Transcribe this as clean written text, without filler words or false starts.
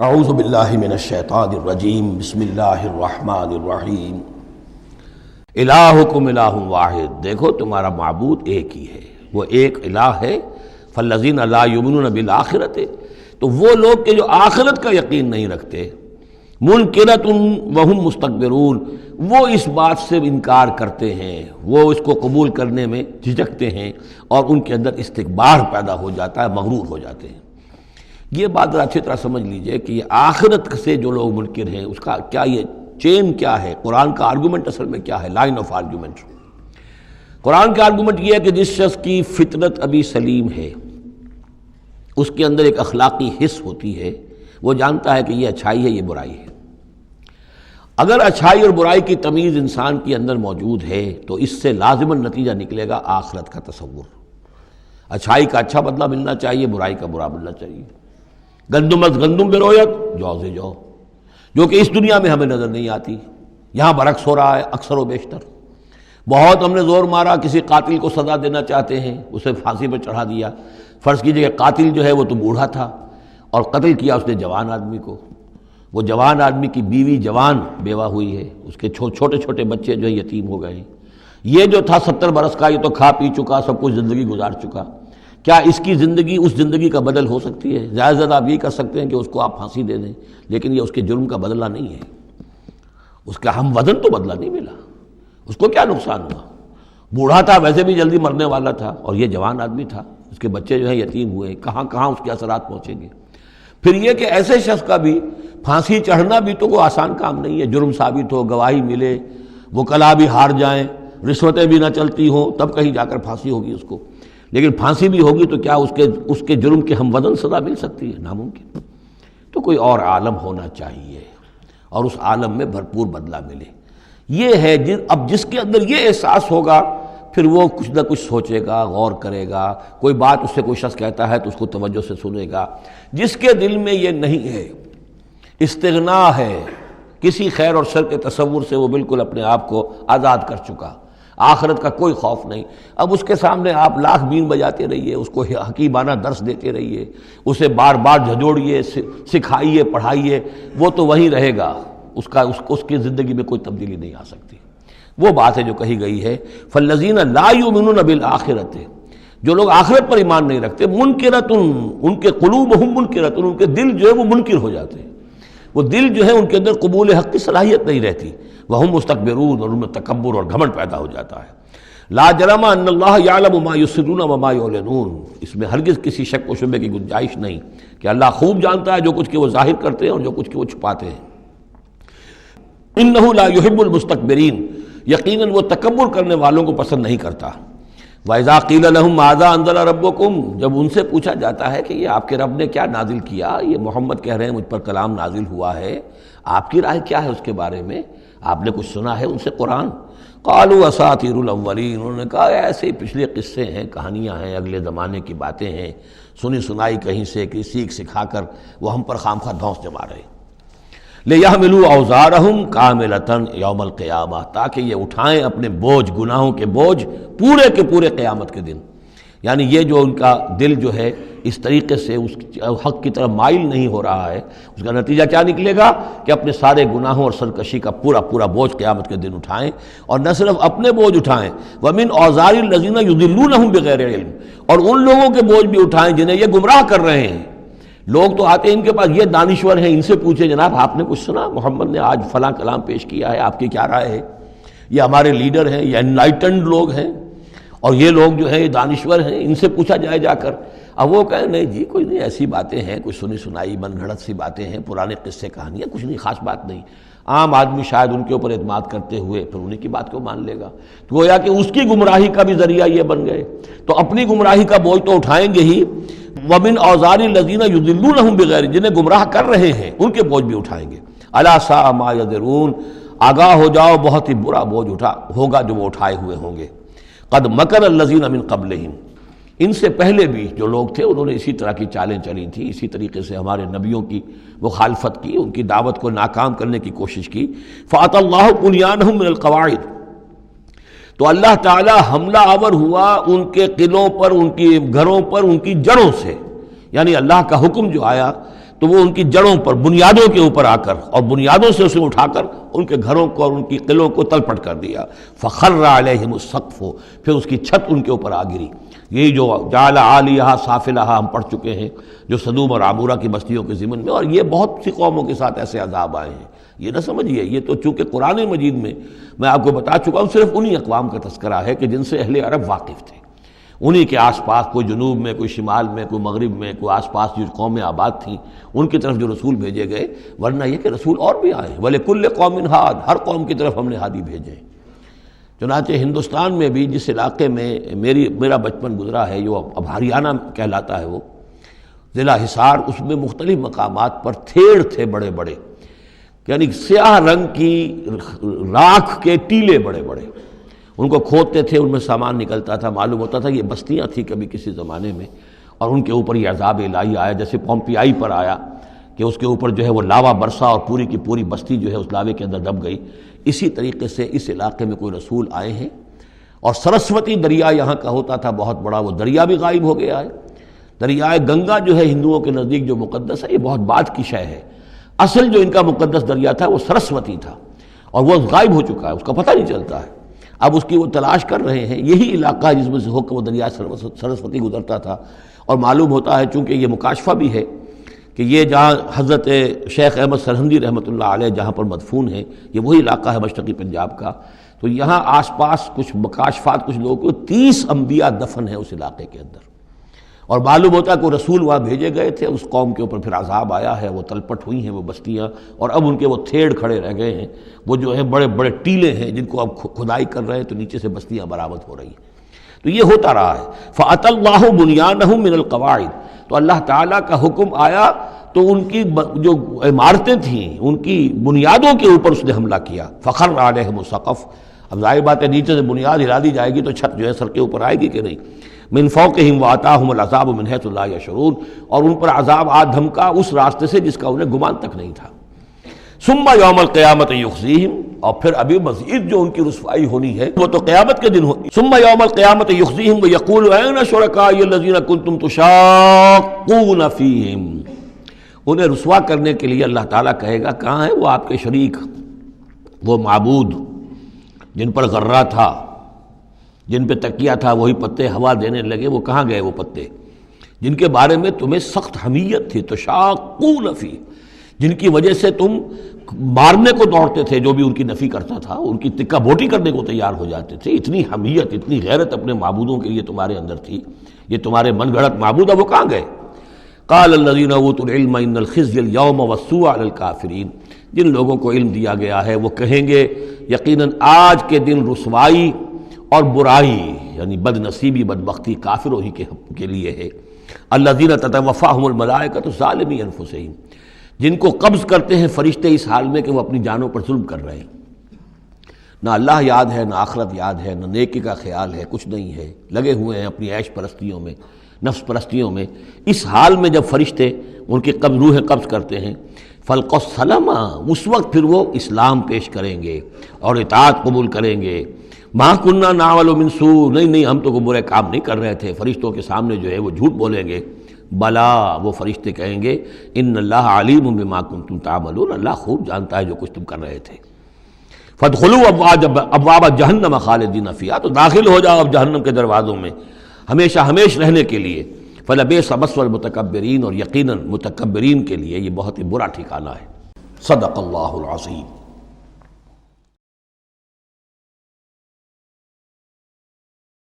اعوذ باللہ من الشیطان الرجیم بسم اللہ الرحمن الرحیم الہکم الہ واحد، دیکھو تمہارا معبود ایک ہی ہے، وہ ایک الہ ہے۔ فالذین لا یؤمنون بالآخرۃ، تو وہ لوگ کہ جو آخرت کا یقین نہیں رکھتے، منکرۃ وہم مستکبرون، وہ اس بات سے انکار کرتے ہیں، وہ اس کو قبول کرنے میں جھجکتے ہیں اور ان کے اندر استکبار پیدا ہو جاتا ہے، مغرور ہو جاتے ہیں۔ یہ بات ذرا اچھی طرح سمجھ لیجئے کہ یہ آخرت سے جو لوگ منکر ہیں اس کا کیا یہ چین کیا ہے، قرآن کا آرگومنٹ اصل میں کیا ہے، لائن آف آرگومنٹ۔ قرآن کا آرگومنٹ یہ ہے کہ جس شخص کی فطرت ابھی سلیم ہے، اس کے اندر ایک اخلاقی حس ہوتی ہے، وہ جانتا ہے کہ یہ اچھائی ہے، یہ برائی ہے۔ اگر اچھائی اور برائی کی تمیز انسان کے اندر موجود ہے تو اس سے لازماً نتیجہ نکلے گا آخرت کا تصور۔ اچھائی کا اچھا بدلہ ملنا چاہیے، برائی کا برا ملنا چاہیے۔ گندم از گندم برویت جو سے جو، جو کہ اس دنیا میں ہمیں نظر نہیں آتی، یہاں برعکس ہو رہا ہے اکثر و بیشتر۔ بہت ہم نے زور مارا، کسی قاتل کو سزا دینا چاہتے ہیں، اسے پھانسی پر چڑھا دیا۔ فرض کیجئے کہ قاتل جو ہے وہ تو بوڑھا تھا اور قتل کیا اس نے جوان آدمی کو، وہ جوان آدمی کی بیوی جوان بیوہ ہوئی ہے، اس کے چھوٹے چھوٹے بچے جو ہیں یتیم ہو گئے ہیں۔ یہ جو تھا 70 برس کا، یہ تو کھا پی چکا، سب کچھ زندگی گزار چکا۔ کیا اس کی زندگی اس زندگی کا بدل ہو سکتی ہے؟ زیادہ زیادہ آپ یہ کر سکتے ہیں کہ اس کو آپ پھانسی دے دیں، لیکن یہ اس کے جرم کا بدلہ نہیں ہے، اس کا ہم وزن تو بدلہ نہیں ملا۔ اس کو کیا نقصان ہوا؟ بوڑھا تھا، ویسے بھی جلدی مرنے والا تھا، اور یہ جوان آدمی تھا، اس کے بچے جو ہیں یتیم ہوئے، کہاں کہاں اس کے اثرات پہنچیں گے۔ پھر یہ کہ ایسے شخص کا بھی پھانسی چڑھنا بھی تو کوئی آسان کام نہیں ہے، جرم ثابت ہو، گواہی ملے، وکلاء بھی ہار جائیں، رشوتیں بھی نہ چلتی ہوں، تب کہیں جا کر پھانسی ہوگی اس کو۔ لیکن پھانسی بھی ہوگی تو کیا اس کے جرم کے ہم وزن سزا مل سکتی ہے؟ ناممکن۔ تو کوئی اور عالم ہونا چاہیے اور اس عالم میں بھرپور بدلہ ملے۔ یہ ہے اب جس کے اندر یہ احساس ہوگا، پھر وہ کچھ نہ کچھ سوچے گا، غور کرے گا، کوئی بات اس سے کوئی شخص کہتا ہے تو اس کو توجہ سے سنے گا۔ جس کے دل میں یہ نہیں ہے، استغنا ہے، کسی خیر اور شر کے تصور سے وہ بالکل اپنے آپ کو آزاد کر چکا، آخرت کا کوئی خوف نہیں۔ اب اس کے سامنے آپ لاکھ بین بجاتے رہیے، اس کو حکیمانہ درس دیتے رہیے، اسے بار بار جھنجھوڑیے، سکھائیے، پڑھائیے، وہ تو وہیں رہے گا، اس کی زندگی میں کوئی تبدیلی نہیں آ سکتی۔ وہ بات ہے جو کہی گئی ہے فالذین لا یؤمنون بالآخرۃ، جو لوگ آخرت پر ایمان نہیں رکھتے، منکرۃ، ان کے قلوبہم منکرۃ، ان کے دل جو ہے وہ منکر ہو جاتے ہیں، وہ دل جو ہے ان کے اندر قبول حق کی صلاحیت نہیں رہتی، وہم مستکبرون، اور ان میں تکبر اور گھمنڈ پیدا ہو جاتا ہے۔ لا جرم ان اللہ یعلم ما یسرون وما یعلنون، اس میں ہرگز کسی شک و شبہ کی گنجائش نہیں کہ اللہ خوب جانتا ہے جو کچھ کہ وہ ظاہر کرتے ہیں اور جو کچھ کہ وہ چھپاتے ہیں۔ انہ لا یحب المستکبرین، یقیناً وہ تکبر کرنے والوں کو پسند نہیں کرتا۔ وَإِذَا قِيلَ لَهُمْ مَاذَا أَنزَلَ رَبُّكُمْ، جب ان سے پوچھا جاتا ہے کہ یہ آپ کے رب نے کیا نازل کیا، یہ محمد کہہ رہے ہیں مجھ پر کلام نازل ہوا ہے، آپ کی رائے کیا ہے اس کے بارے میں، آپ نے کچھ سنا ہے ان سے قرآن؟ قالوا اساطیر الاولین، انہوں نے کہا ایسے ہی پچھلے قصے ہیں، کہانیاں ہیں، اگلے زمانے کی باتیں ہیں، سنی سنائی کہیں سے کہ سیکھ سکھا کر وہ ہم پر خامخواہ دھونس جما رہے ہیں۔ لِيَحْمِلُوا أَوْزَارَهُمْ كَامِلَةً يَوْمَ الْقِيَامَةِ، تاکہ یہ اٹھائیں اپنے بوجھ، گناہوں کے بوجھ پورے کے پورے قیامت کے دن۔ یعنی یہ جو ان کا دل جو ہے اس طریقے سے اس حق کی طرف مائل نہیں ہو رہا ہے، اس کا نتیجہ کیا نکلے گا کہ اپنے سارے گناہوں اور سرکشی کا پورا پورا بوجھ قیامت کے دن اٹھائیں، اور نہ صرف اپنے بوجھ اٹھائیں، وَمِنْ أَوْزَارِ الَّذِينَ يُضِلُّونَهُمْ بِغَيْرِ عِلْمٍ، اور ان لوگوں کے بوجھ بھی اٹھائیں جنہیں یہ گمراہ کر رہے ہیں۔ لوگ تو آتے ہیں ان کے پاس، یہ دانشور ہیں، ان سے پوچھیں جناب آپ نے کچھ سنا، محمد نے آج فلاں کلام پیش کیا ہے، آپ کی کیا رائے ہے؟ یہ ہمارے لیڈر ہیں، یہ انلائٹنڈ لوگ ہیں، اور یہ لوگ جو ہیں یہ دانشور ہیں، ان سے پوچھا جائے جا کر۔ اب وہ کہیں نہیں جی کوئی نہیں، ایسی باتیں ہیں، کچھ سنی سنائی من گھڑت سی باتیں ہیں، پرانے قصے کہانیاں، کچھ نہیں، خاص بات نہیں۔ عام آدمی شاید ان کے اوپر اعتماد کرتے ہوئے پھر انہیں کی بات کو مان لے گا، تو گویا کہ اس کی گمراہی کا بھی ذریعہ یہ بن گئے، تو اپنی گمراہی کا بوجھ تو اٹھائیں گے ہی، وَمِنْ أَوْزَارِ الَّذِينَ يُضِلُّونَهُمْ بِغَيْرِ، جنہیں گمراہ کر رہے ہیں ان کے بوجھ بھی اٹھائیں گے۔ أَلَا سَاءَ مَا يَزِرُونَ، آگاہ ہو جاؤ بہت ہی برا بوجھ ہوگا جو وہ اٹھائے ہوئے ہوں گے۔ قَدْ مَكَرَ الَّذِينَ مِنْ قَبْلِهِمْ، ان سے پہلے بھی جو لوگ تھے انہوں نے اسی طرح کی چالیں چلی تھیں، اسی طریقے سے ہمارے نبیوں کی مخالفت کی، ان کی دعوت کو ناکام کرنے کی کوشش کی۔ فَأَتَى اللَّهُ بُنْيَانَهُم مِّنَ الْقَوَاعِدِ، تو اللہ تعالی حملہ آور ہوا ان کے قلعوں پر، ان کی گھروں پر، ان کی جڑوں سے، یعنی اللہ کا حکم جو آیا تو وہ ان کی جڑوں پر بنیادوں کے اوپر آ کر اور بنیادوں سے اسے اٹھا کر ان کے گھروں کو اور ان کی قلعوں کو تلپٹ کر دیا. فخر علیہم السقف، پھر اس کی چھت ان کے اوپر آ گری. یہی جو جعل عالیہا سافلہا ہم پڑھ چکے ہیں جو سدوم اور عمورہ کی بستیوں کے ضمن میں، اور یہ بہت سی قوموں کے ساتھ ایسے عذاب آئے ہیں. یہ نہ سمجھیے، یہ تو چونکہ قرآن مجید میں آپ کو بتا چکا ہوں صرف انہی اقوام کا تذکرہ ہے کہ جن سے اہل عرب واقف تھے، انہی کے آس پاس، کوئی جنوب میں، کوئی شمال میں، کوئی مغرب میں، کوئی آس پاس جو قومیں آباد تھیں ان کی طرف جو رسول بھیجے گئے. ورنہ یہ کہ رسول اور بھی آئے، وَلِكُلِّ قَوْمٍ ہاد، ہر قوم کی طرف ہم نے ہادی بھیجے. چنانچہ ہندوستان میں بھی جس علاقے میں میرا بچپن گزرا ہے، جو اب ہریانہ کہلاتا ہے، وہ ضلع حصار، اس میں مختلف مقامات پر تھیڑ تھے بڑے بڑے، یعنی سیاہ رنگ کی راکھ کے ٹیلے بڑے بڑے، ان کو کھودتے تھے، ان میں سامان نکلتا تھا. معلوم ہوتا تھا یہ بستیاں تھیں کبھی کسی زمانے میں، اور ان کے اوپر یہ عذاب الہی آیا جیسے پومپیائی پر آیا کہ اس کے اوپر جو ہے وہ لاوا برسا اور پوری کی پوری بستی جو ہے اس لاوے کے اندر دب گئی. اسی طریقے سے اس علاقے میں کوئی رسول آئے ہیں، اور سرسوتی دریا یہاں کا ہوتا تھا بہت بڑا، وہ دریا بھی غائب ہو گیا ہے. دریائے گنگا جو ہے ہندوؤں کے نزدیک جو مقدس ہے، یہ بہت بعد کی شے ہے. اصل جو ان کا مقدس دریا تھا وہ سرسوتی تھا، اور وہ غائب ہو چکا ہے، اس کا پتہ نہیں چلتا ہے. اب اس کی وہ تلاش کر رہے ہیں. یہی علاقہ ہے جس میں سے ہو کر وہ دریا سرسوتی گزرتا تھا. اور معلوم ہوتا ہے چونکہ یہ مکاشفہ بھی ہے کہ یہ جہاں حضرت شیخ احمد سرہندی رحمۃ اللہ علیہ جہاں پر مدفون ہیں، یہ وہی علاقہ ہے مشرقی پنجاب کا. تو یہاں آس پاس کچھ مکاشفات، کچھ لوگوں کو 30 انبیاء دفن ہیں اس علاقے کے اندر. اور معلوم ہوتا ہے کہ رسول وہاں بھیجے گئے تھے، اس قوم کے اوپر پھر عذاب آیا ہے، وہ تلپٹ ہوئی ہیں وہ بستیاں، اور اب ان کے وہ تھیڑ کھڑے رہ گئے ہیں. وہ جو ہیں بڑے بڑے ٹیلے ہیں جن کو اب کھدائی کر رہے ہیں تو نیچے سے بستیاں برآمد ہو رہی ہیں. تو یہ ہوتا رہا ہے. فَأَتَى اللَّهُ بُنْيَانَهُم مِّنَ الْقَوَاعِدِ، تو اللہ تعالیٰ کا حکم آیا تو ان کی جو عمارتیں تھیں ان کی بنیادوں کے اوپر اس نے حملہ کیا. فَخَرَّ عَلَيْهِمُ السَّقْفُ، اب ظاہر بات ہے نیچے سے بنیاد ہلا دی جائے گی تو چھت جو ہے سر کے اوپر آئے گی کہ نہیں. من فوقہم وآتاہم العذاب من حیث لا یشعرون، اور ان پر عذاب آ دھمکا اس راستے سے جس کا انہیں گمان تک نہیں تھا. ثم یوم القیامت یخزیہم، اور پھر ابھی مزید جو ان کی رسوائی ہونی ہے وہ تو قیامت کے دن ہوگی. ثم یوم القیامت یخزیہم ویقول این شرکائی الذین کنتم تشاقون فیہم، انہیں رسوا کرنے کے لیے اللہ تعالیٰ کہے گا کہاں ہے وہ آپ کے شریک، وہ معبود جن پر غرہ تھا، جن پہ تکیہ تھا، وہی پتے ہوا دینے لگے، وہ کہاں گئے وہ پتے جن کے بارے میں تمہیں سخت حمیت تھی. تشاقون فی، جن کی وجہ سے تم مارنے کو دوڑتے تھے، جو بھی ان کی نفی کرتا تھا ان کی تکہ بوٹی کرنے کو تیار ہو جاتے تھے. اتنی حمیت، اتنی غیرت اپنے معبودوں کے لیے تمہارے اندر تھی. یہ تمہارے من گھڑت معبود اب وہ کہاں گئے؟ قال الذین اوتوا العلم ان الخزي اليوم والسوء علی الکافرین، جن لوگوں کو علم دیا گیا ہے وہ کہیں گے یقیناً آج کے دن رسوائی اور برائی یعنی بد نصیبی بدبختی کافروں ہی کے لیے ہے. الذین تتوفاہم الملائکۃ ظالمی انفسہم، جن کو قبض کرتے ہیں فرشتے اس حال میں کہ وہ اپنی جانوں پر ظلم کر رہے ہیں. نہ اللہ یاد ہے، نہ آخرت یاد ہے، نہ نیکی کا خیال ہے، کچھ نہیں ہے، لگے ہوئے ہیں اپنی عیش پرستیوں میں، نفس پرستیوں میں. اس حال میں جب فرشتے ان کی روحیں قبض کرتے ہیں، فلق السلامہ، اس وقت پھر وہ اسلام پیش کریں گے اور اطاعت قبول کریں گے. ما کننا نعمل من سوء، نہیں ہم تو کوئی برے کام نہیں کر رہے تھے. فرشتوں کے سامنے جو ہے وہ جھوٹ بولیں گے. بلا، وہ فرشتے کہیں گے ان اللہ علیم بما کنتم تعملون، اللہ خوب جانتا ہے جو کچھ تم کر رہے تھے. فادخلوا ابواب جہنم خالدین فیہا، تو داخل ہو جاؤ اب جہنم کے دروازوں میں ہمیشہ ہمیش رہنے کے لیے. فلبئس مثوى المتکبرین، اور یقیناً متکبرین کے لیے یہ بہت ہی برا ٹھکانہ ہے. صدق اللہ العظیم.